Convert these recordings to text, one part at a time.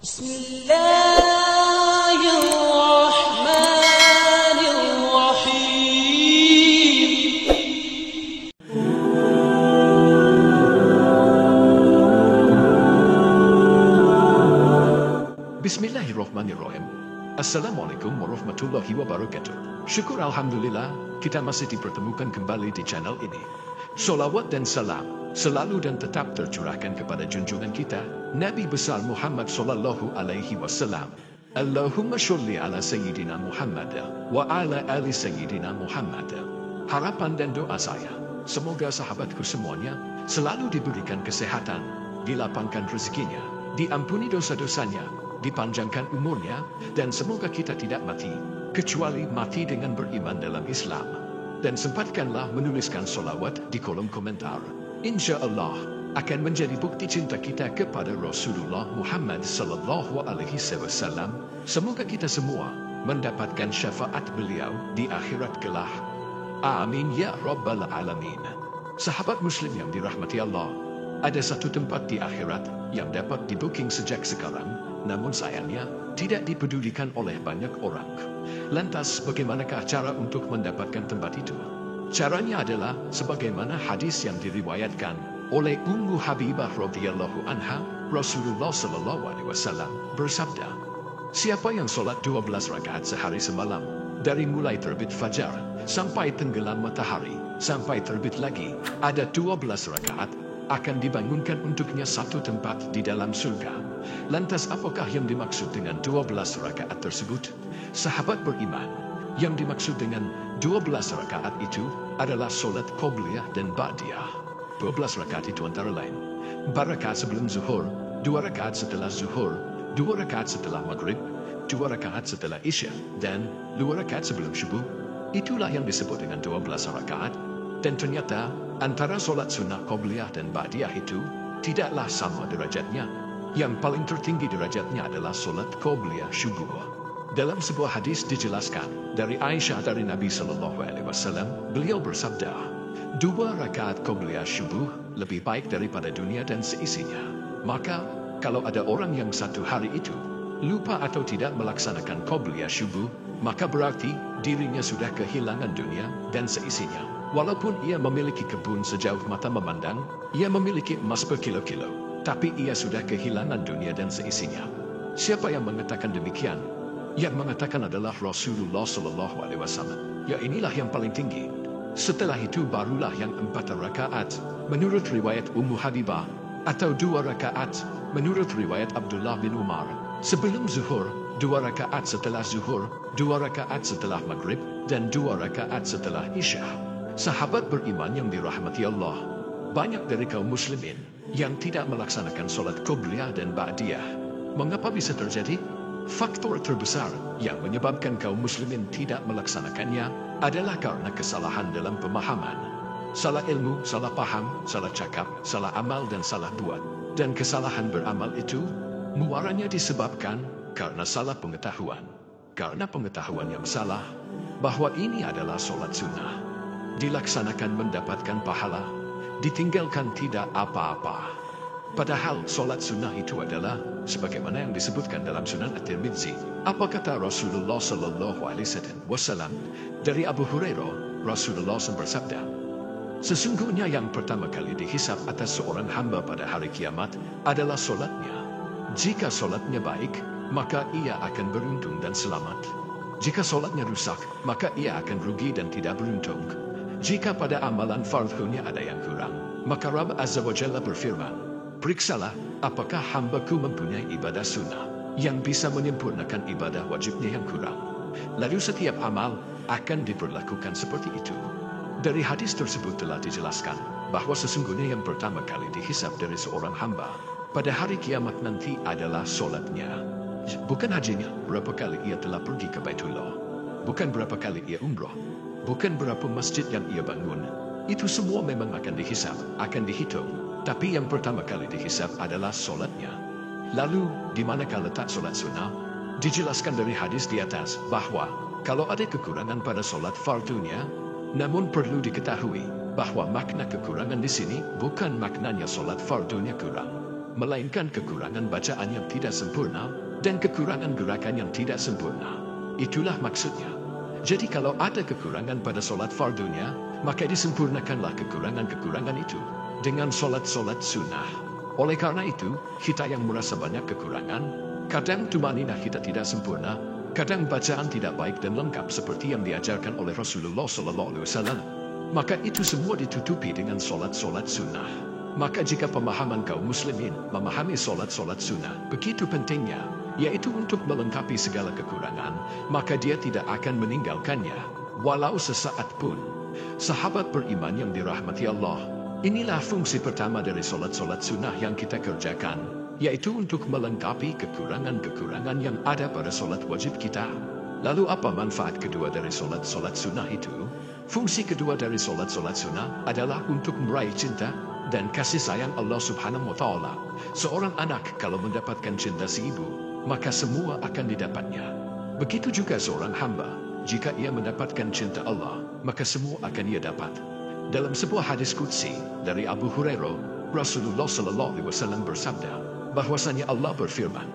بسم الله الرحمن الرحيم. Bismillahirrahmanirrahim. Assalamualaikum warahmatullahi wabarakatuh. Syukur Alhamdulillah, kita masih dipertemukan kembali di channel ini. Solawat dan salam selalu dan tetap tercurahkan kepada junjungan kita, Nabi besar Muhammad sallallahu alaihi wasallam. Allahumma sholli ala Sayyidina Muhammad wa ala ali Sayyidina Muhammad. Harapan dan doa saya, semoga sahabatku semuanya selalu diberikan kesehatan, dilapangkan rezekinya, diampuni dosa-dosanya, dipanjangkan umurnya, dan semoga kita tidak mati, kecuali mati dengan beriman dalam Islam. Dan sempatkanlah menuliskan solawat di kolom komentar. Insya Allah akan menjadi bukti cinta kita kepada Rasulullah Muhammad sallallahu alaihi wasallam. Semoga kita semua mendapatkan syafaat beliau di akhirat kelak. Amin ya rabbal alamin. Sahabat muslim yang dirahmati Allah, ada satu tempat di akhirat yang dapat dibooking sejak sekarang, namun sayangnya tidak dipedulikan oleh banyak orang. Lantas bagaimanakah cara untuk mendapatkan tempat itu? Caranya adalah sebagaimana hadis yang diriwayatkan oleh Ummu Habibah radhiyallahu anha. Rasulullah sallallahu alaihi wasallam bersabda, siapa yang solat 12 rakaat sehari semalam, dari mulai terbit fajar sampai tenggelam matahari sampai terbit lagi, ada 12 rakaat, akan dibangunkan untuknya satu tempat di dalam surga. Lantas apakah yang dimaksud dengan 12 rakaat tersebut? Sahabat beriman, yang dimaksud dengan 12 rakaat itu adalah solat qobliyah dan ba'diyah. 12 rakaat itu antara lain 4 rakaat sebelum zuhur, 2 rakaat setelah zuhur, 2 rakaat setelah maghrib, 2 rakaat setelah isya, dan 2 rakaat sebelum subuh. Itulah yang disebut dengan 12 rakaat. Dan ternyata antara solat sunnah qobliyah dan ba'diyah itu tidaklah sama derajatnya. Yang paling tertinggi derajatnya adalah solat qobliyah subuh. Dalam sebuah hadis dijelaskan dari Aisyah dari Nabi sallallahu alaihi wasallam, beliau bersabda, 2 rakaat qobliyah subuh lebih baik daripada dunia dan seisinya. Maka kalau ada orang yang satu hari itu lupa atau tidak melaksanakan qobliyah subuh, maka berarti dirinya sudah kehilangan dunia dan seisinya. Walaupun ia memiliki kebun sejauh mata memandang, ia memiliki emas berkilo-kilo, tapi ia sudah kehilangan dunia dan seisinya. Siapa yang mengatakan demikian? Yang mengatakan adalah Rasulullah sallallahu alaihi wasallam. Ya, inilah yang paling tinggi. Setelah itu barulah yang 4 rakaat menurut riwayat Ummu Habibah, atau 2 rakaat menurut riwayat Abdullah bin Umar. Sebelum zuhur, 2 rakaat setelah zuhur, 2 rakaat setelah maghrib, dan 2 rakaat setelah isya. Sahabat beriman yang dirahmati Allah, banyak dari kaum muslimin yang tidak melaksanakan solat qobliyah dan ba'diyah. Mengapa bisa terjadi? Faktor terbesar yang menyebabkan kaum muslimin tidak melaksanakannya adalah karena kesalahan dalam pemahaman. Salah ilmu, salah paham, salah cakap, salah amal, dan salah buat. Dan kesalahan beramal itu muaranya disebabkan karena salah pengetahuan. Karena pengetahuan yang salah bahwa ini adalah solat sunnah, dilaksanakan mendapatkan pahala, ditinggalkan tidak apa-apa. Padahal solat sunnah itu adalah sebagaimana yang disebutkan dalam Sunan At-Tirmidzi. Apa kata Rasulullah sallallahu alaihi wasallam? Dari Abu Hurairah, Rasulullah bersabda, sesungguhnya yang pertama kali dihisab atas seorang hamba pada hari kiamat adalah solatnya. Jika solatnya baik, maka ia akan beruntung dan selamat. Jika solatnya rusak, maka ia akan rugi dan tidak beruntung. Jika pada amalan fardhunya ada yang kurang, maka Rabb Azza wa Jalla berfirman, periksalah apakah hambaku mempunyai ibadah sunnah yang bisa menyempurnakan ibadah wajibnya yang kurang. Lalu setiap amal akan diperlakukan seperti itu. Dari hadis tersebut telah dijelaskan bahwa sesungguhnya yang pertama kali dihisab dari seorang hamba pada hari kiamat nanti adalah solatnya. Bukan hajinya, berapa kali ia telah pergi ke Baitullah. Bukan berapa kali ia umroh. Bukan berapa masjid yang ia bangun. Itu semua memang akan dihisab, akan dihitung. Tapi yang pertama kali dihisab adalah solatnya. Lalu, di manakah letak solat sunnah? Dijelaskan dari hadis di atas bahwa kalau ada kekurangan pada solat fardunya, namun perlu diketahui bahwa makna kekurangan di sini bukan maknanya solat fardunya kurang. melainkan kekurangan bacaan yang tidak sempurna dan kekurangan gerakan yang tidak sempurna. Itulah maksudnya. Jadi kalau ada kekurangan pada solat fardunya, maka disempurnakanlah kekurangan-kekurangan itu dengan solat-solat sunnah. Oleh karena itu, kita yang merasa banyak kekurangan, kadang tumaninah kita tidak sempurna, kadang bacaan tidak baik dan lengkap seperti yang diajarkan oleh Rasulullah SAW, maka itu semua ditutupi dengan solat-solat sunnah. Maka jika pemahaman kaum muslimin memahami solat-solat sunnah begitu pentingnya, yaitu untuk melengkapi segala kekurangan, maka dia tidak akan meninggalkannya, walau sesaat pun. Sahabat beriman yang dirahmati Allah, inilah fungsi pertama dari solat-solat sunnah yang kita kerjakan, yaitu untuk melengkapi kekurangan-kekurangan yang ada pada solat wajib kita. Lalu apa manfaat kedua dari solat-solat sunnah itu? Fungsi kedua dari solat-solat sunnah adalah untuk meraih cinta dan kasih sayang Allah Subhanahu wa Ta'ala. Seorang anak kalau mendapatkan cinta si ibu, maka semua akan didapatnya. Begitu juga seorang hamba, jika ia mendapatkan cinta Allah, maka semua akan ia dapat. Dalam sebuah hadis qudsi dari Abu Hurairah, Rasulullah SAW bersabda, bahwasanya Allah berfirman,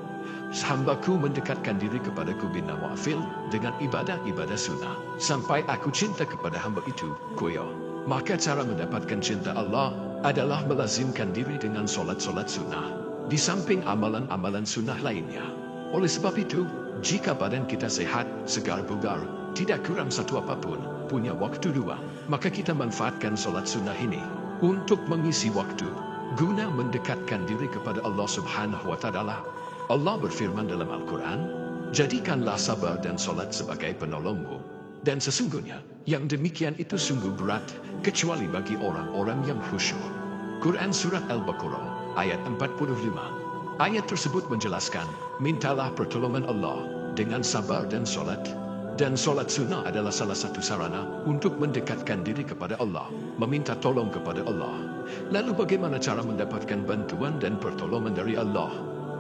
"Hambaku mendekatkan diri kepadaku bin nawafil dengan ibadah-ibadah sunnah, sampai aku cinta kepada hamba itu, koyo." Maka cara mendapatkan cinta Allah adalah melazimkan diri dengan solat-solat sunnah, di samping amalan-amalan sunnah lainnya. Oleh sebab itu, jika badan kita sehat, segar bugar, tidak kurang satu apapun, punya waktu luang, maka kita manfaatkan solat sunnah ini untuk mengisi waktu, guna mendekatkan diri kepada Allah Subhanahu wa Ta'ala. Allah berfirman dalam Al-Quran, "Jadikanlah sabar dan solat sebagai penolongmu. Dan sesungguhnya, yang demikian itu sungguh berat, kecuali bagi orang-orang yang khusyuk." Quran Surat Al-Baqarah, ayat 45. Ayat tersebut menjelaskan, mintalah pertolongan Allah dengan sabar dan solat. Dan solat sunnah adalah salah satu sarana untuk mendekatkan diri kepada Allah, meminta tolong kepada Allah. Lalu bagaimana cara mendapatkan bantuan dan pertolongan dari Allah?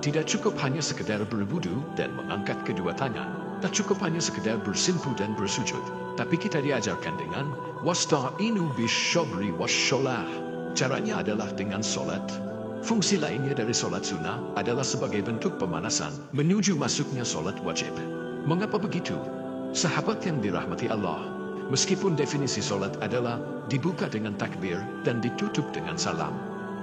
Tidak cukup hanya sekedar berwudu dan mengangkat kedua tangan. Tak cukup hanya sekedar bersimpu dan bersujud. Tapi kita diajarkan dengan wasta'inu bisyabri wasyolah. Caranya adalah dengan solat. Fungsi lainnya dari solat sunnah adalah sebagai bentuk pemanasan menuju masuknya solat wajib. Mengapa begitu? Sahabat yang dirahmati Allah, meskipun definisi solat adalah dibuka dengan takbir dan ditutup dengan salam,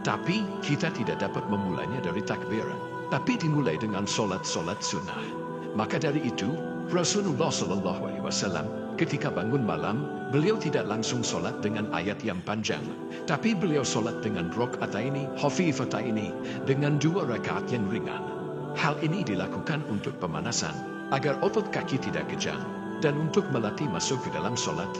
tapi kita tidak dapat memulainya dari takbir, tapi dimulai dengan solat-solat sunnah. Maka dari itu, Rasulullah SAW ketika bangun malam, beliau tidak langsung solat dengan ayat yang panjang, tapi beliau solat dengan rakaataini khafifataini, dengan 2 rakaat yang ringan. Hal ini dilakukan untuk pemanasan, agar otot kaki tidak kejang, dan untuk melatih masuk ke dalam solat.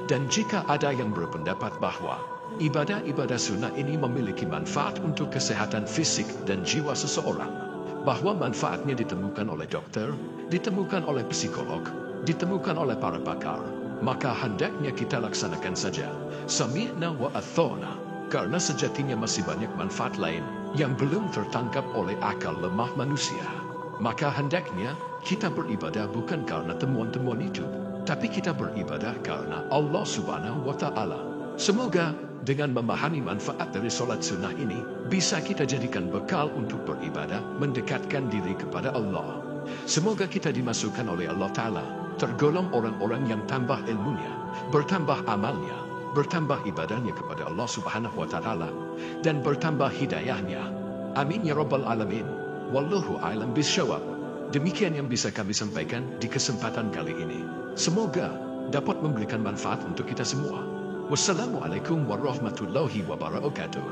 Dan jika ada yang berpendapat bahwa ibadah-ibadah sunnah ini memiliki manfaat untuk kesehatan fisik dan jiwa seseorang, bahwa manfaatnya ditemukan oleh dokter, ditemukan oleh psikolog, ditemukan oleh para pakar, maka hendaknya kita laksanakan saja sami'na wa athona, karena sejatinya masih banyak manfaat lain yang belum tertangkap oleh akal lemah manusia. Maka hendaknya kita beribadah bukan karena temuan-temuan itu, tapi kita beribadah karena Allah Subhanahu wa Ta'ala. Semoga dengan memahami manfaat dari solat sunnah ini, bisa kita jadikan bekal untuk beribadah, mendekatkan diri kepada Allah. Semoga kita dimasukkan oleh Allah Ta'ala, tergolong orang-orang yang tambah ilmunya, bertambah amalnya, bertambah ibadahnya kepada Allah Subhanahu wa Ta'ala, dan bertambah hidayahnya. Amin ya Rabbal Alamin. Wallahu a'lam bishawab. Demikian yang bisa kami sampaikan di kesempatan kali ini. Semoga dapat memberikan manfaat untuk kita semua. Wassalamualaikum warahmatullahi wabarakatuh.